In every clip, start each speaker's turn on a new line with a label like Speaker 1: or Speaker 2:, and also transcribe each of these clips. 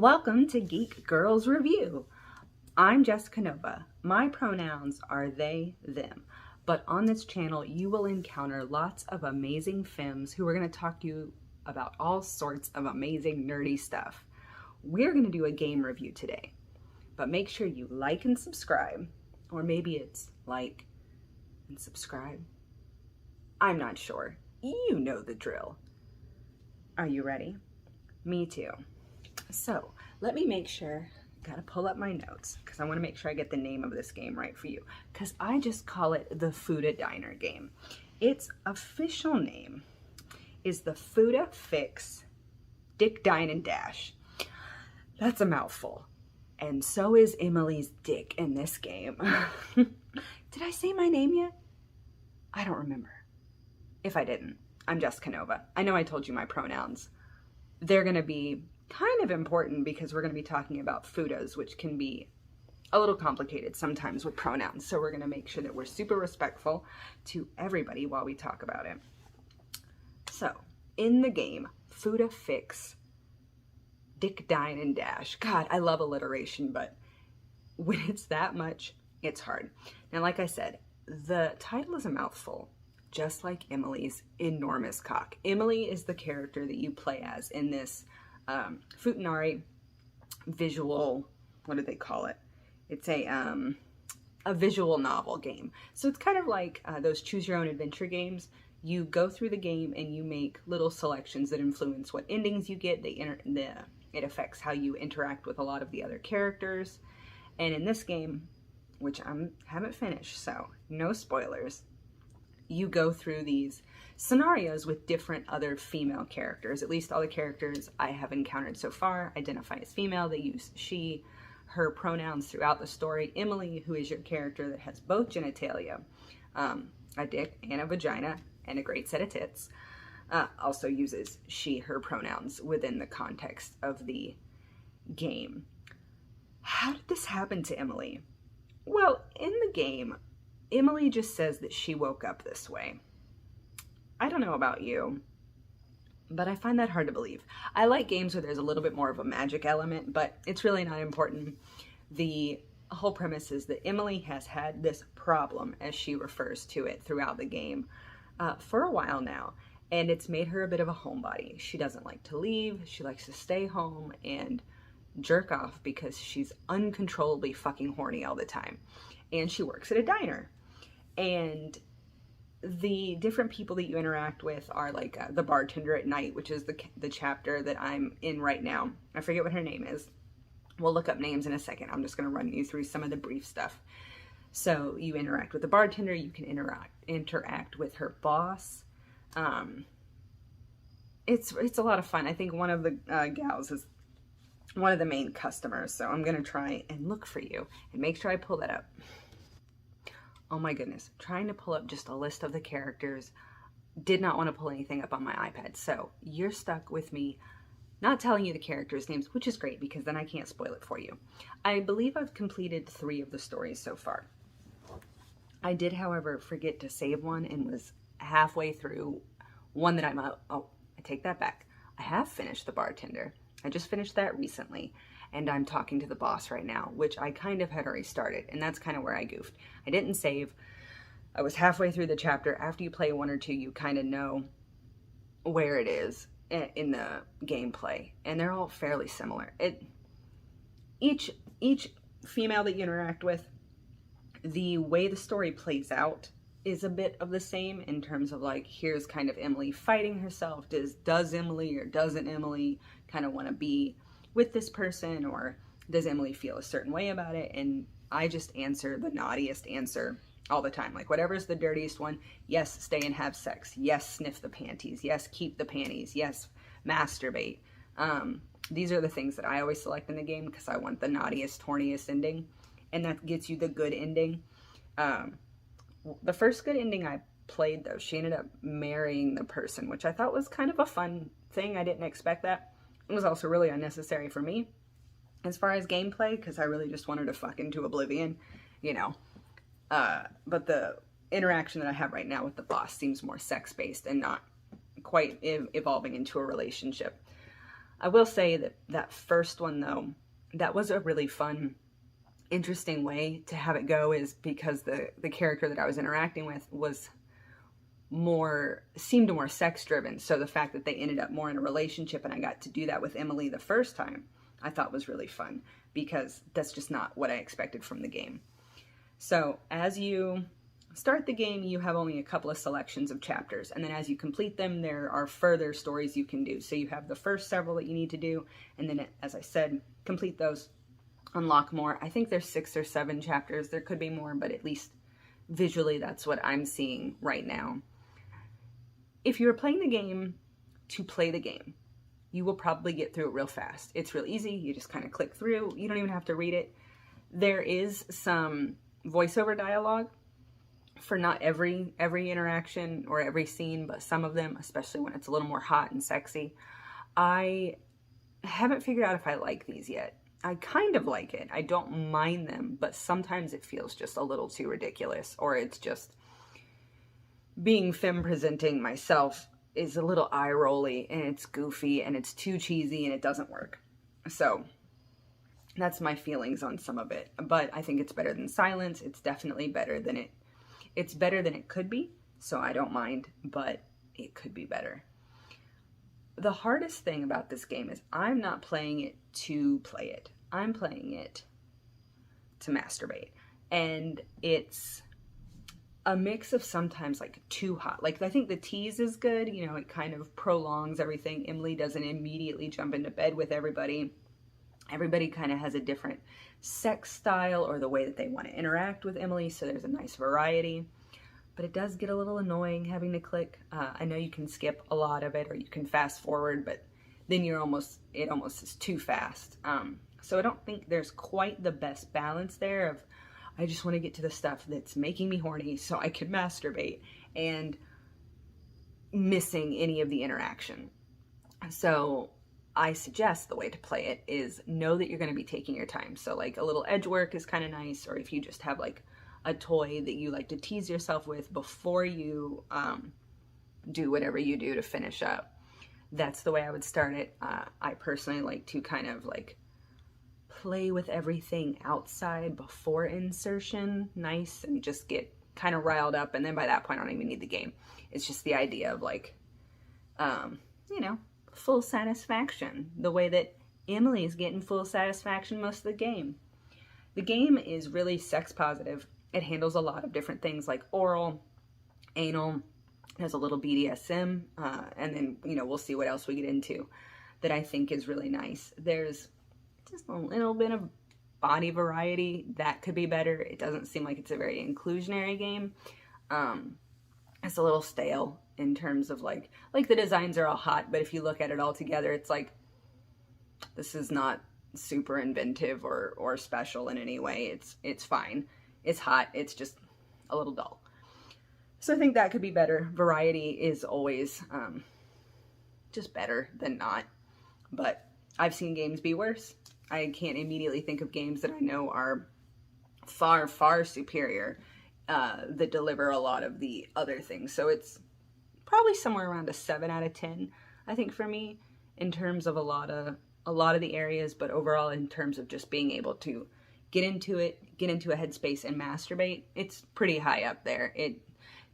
Speaker 1: Welcome to Geek Girls Review. I'm Jessica Nova. My pronouns are they, them. But on this channel, you will encounter lots of amazing femmes who are going to talk to you about all sorts of amazing nerdy stuff. We're going to do a game review today, but make sure you like and subscribe, or maybe it's like and subscribe. I'm not sure. You know the drill. Are you ready? Me too. So let me make sure, gotta pull up my notes because I want to make sure I get the name of this game right for you, because I just call it the Futa Diner game. Its official name is the Futa Fix Dine and Dash. That's a mouthful. And so is Emily's dick in this game. Did I say my name yet? I don't remember. If I didn't, I'm Jessica Nova. I know I told you my pronouns. They're going to be kind of important because we're going to be talking about futas, which can be a little complicated sometimes with pronouns. So we're going to make sure that we're super respectful to everybody while we talk about it. So in the game, Futa Fix Dine and Dash. God, I love alliteration, but when it's that much, it's hard. Now, like I said, the title is a mouthful, just like Emily's enormous cock. Emily is the character that you play as in this Futanari visual, what do they call it? It's a visual novel game. So it's kind of like those choose your own adventure games. You go through the game and you make little selections that influence what endings you get. It affects how you interact with a lot of the other characters. And in this game, which I haven't finished, so no spoilers, you go through these scenarios with different other female characters. At least all the characters I have encountered so far identify as female. They use she, her pronouns throughout the story. Emily, who is your character that has both genitalia, a dick and a vagina, and a great set of tits, also uses she, her pronouns within the context of the game. How did this happen to Emily? Well, in the game, Emily just says that she woke up this way. I don't know about you, but I find that hard to believe. I like games where there's a little bit more of a magic element, but it's really not important. The whole premise is that Emily has had this problem, as she refers to it throughout the game, for a while now, and it's made her a bit of a homebody. She doesn't like to leave. She likes to stay home and jerk off because she's uncontrollably fucking horny all the time. And she works at a diner. And the different people that you interact with are like the bartender at night, which is the chapter that I'm in right now. I forget what her name is. We'll look up names in a second. I'm just going to run you through some of the brief stuff. So you interact with the bartender. You can interact with her boss. It's a lot of fun. I think one of the gals is one of the main customers. So I'm going to try and look for you and make sure I pull that up. Oh my goodness, trying to pull up just a list of the characters. Did not want to pull anything up on my iPad. So you're stuck with me not telling you the characters' names, which is great because then I can't spoil it for you. I believe I've completed 3 of the stories so far. I did, however, forget to save one and was halfway through one that oh, I take that back. I have finished the bartender. I just finished that recently. And I'm talking to the boss right now, which I kind of had already started, and that's kind of where I goofed. I didn't save. I was halfway through the chapter. After you play 1 or 2, you kind of know where it is in the gameplay, and they're all fairly similar. Each female that you interact with, the way the story plays out is a bit of the same in terms of like, here's kind of Emily fighting herself. Does Emily or doesn't Emily kind of want to be with this person, or does Emily feel a certain way about it? And I just answer the naughtiest answer all the time. Like, whatever's the dirtiest one, yes, stay and have sex. Yes, sniff the panties. Yes, keep the panties. Yes, masturbate. These are the things that I always select in the game because I want the naughtiest, horniest ending. And that gets you the good ending. The first good ending I played, though, she ended up marrying the person, which I thought was kind of a fun thing. I didn't expect that. It was also really unnecessary for me as far as gameplay because I really just wanted to fuck into oblivion, you know. But the interaction that I have right now with the boss seems more sex-based and not quite evolving into a relationship. I will say that that first one, though, that was a really fun, interesting way to have it go, is because the character that I was interacting with seemed more sex driven. So the fact that they ended up more in a relationship and I got to do that with Emily the first time, I thought was really fun, because that's just not what I expected from the game. So as you start the game, you have only a couple of selections of chapters, and then as you complete them, there are further stories you can do. So you have the first several that you need to do, and then, as I said, complete those, unlock more. I think there's 6 or 7 chapters. There could be more, but at least visually that's what I'm seeing right now. If you're playing the game to play the game, you will probably get through it real fast. It's real easy. You just kind of click through. You don't even have to read it. There is some voiceover dialogue for not every interaction or every scene, but some of them, especially when it's a little more hot and sexy. I haven't figured out if I like these yet. I kind of like it. I don't mind them, but sometimes it feels just a little too ridiculous, or it's just, being femme presenting myself is a little eye rolly, and it's goofy and it's too cheesy and it doesn't work. So that's my feelings on some of it, but I think it's better than silence. It's definitely better than it could be. So I don't mind, but it could be better. The hardest thing about this game is I'm not playing it to play it. I'm playing it to masturbate. And it's a mix of sometimes like too hot. Like, I think the tease is good. You know, it kind of prolongs everything. Emily doesn't immediately jump into bed with everybody. Everybody kind of has a different sex style or the way that they want to interact with Emily. So there's a nice variety. But it does get a little annoying having to click. I know you can skip a lot of it, or you can fast forward, but then it almost is too fast. So I don't think there's quite the best balance there of, I just want to get to the stuff that's making me horny so I can masturbate, and missing any of the interaction. So I suggest the way to play it is know that you're going to be taking your time. So like a little edge work is kind of nice, or if you just have like a toy that you like to tease yourself with before you do whatever you do to finish up. That's the way I would start it. I personally like to kind of like play with everything outside before insertion, nice, and just get kind of riled up. And then by that point, I don't even need the game. It's just the idea of like, you know, full satisfaction, the way that Emily's getting full satisfaction most of the game. The game is really sex positive. It handles a lot of different things like oral, anal, there's a little BDSM, and then, you know, we'll see what else we get into that I think is really nice. There's just a little bit of body variety that could be better. It doesn't seem like it's a very inclusionary game. It's a little stale in terms of like the designs are all hot, but if you look at it all together, it's like, this is not super inventive or special in any way. It's fine. It's hot. It's just a little dull. So I think that could be better. Variety is always just better than not. But I've seen games be worse. I can't immediately think of games that I know are far, far superior that deliver a lot of the other things. So it's probably somewhere around a 7 out of 10, I think, for me, in terms of a lot of the areas, but overall in terms of just being able to get into it, get into a headspace and masturbate, it's pretty high up there. It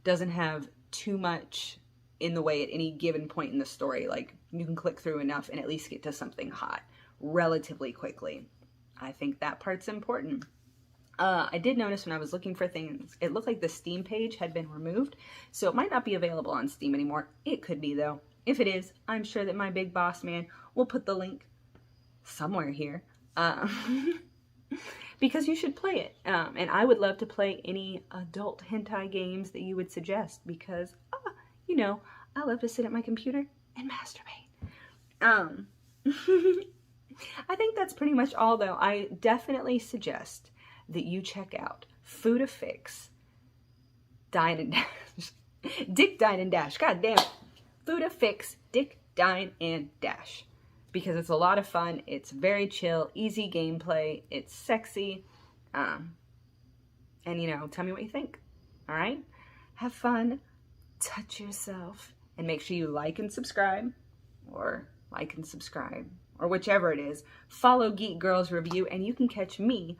Speaker 1: doesn't have too much in the way at any given point in the story. Like, you can click through enough and at least get to something hot relatively quickly. I think that part's important. I did notice when I was looking for things, it looked like the Steam page had been removed, so it might not be available on Steam anymore. It could be, though. If it is, I'm sure that my big boss man will put the link somewhere here. Because you should play it. And I would love to play any adult hentai games that you would suggest, because, you know, I love to sit at my computer and masturbate. I think that's pretty much all, though. I definitely suggest that you check out Futa Fix, Dine and Dash. Dick, Dine and Dash. God damn it. Futa Fix, Dick, Dine and Dash. Because it's a lot of fun. It's very chill, easy gameplay. It's sexy. And, you know, tell me what you think. All right? Have fun. Touch yourself. And make sure you like and subscribe. Or like and subscribe, or whichever it is. Follow Geek Girls Review, and you can catch me,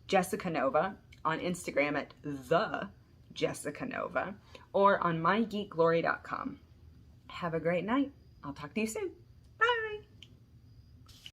Speaker 1: Jessica Nova, on Instagram at the Jessica Nova, or on mygeekglory.com. Have a great night. I'll talk to you soon.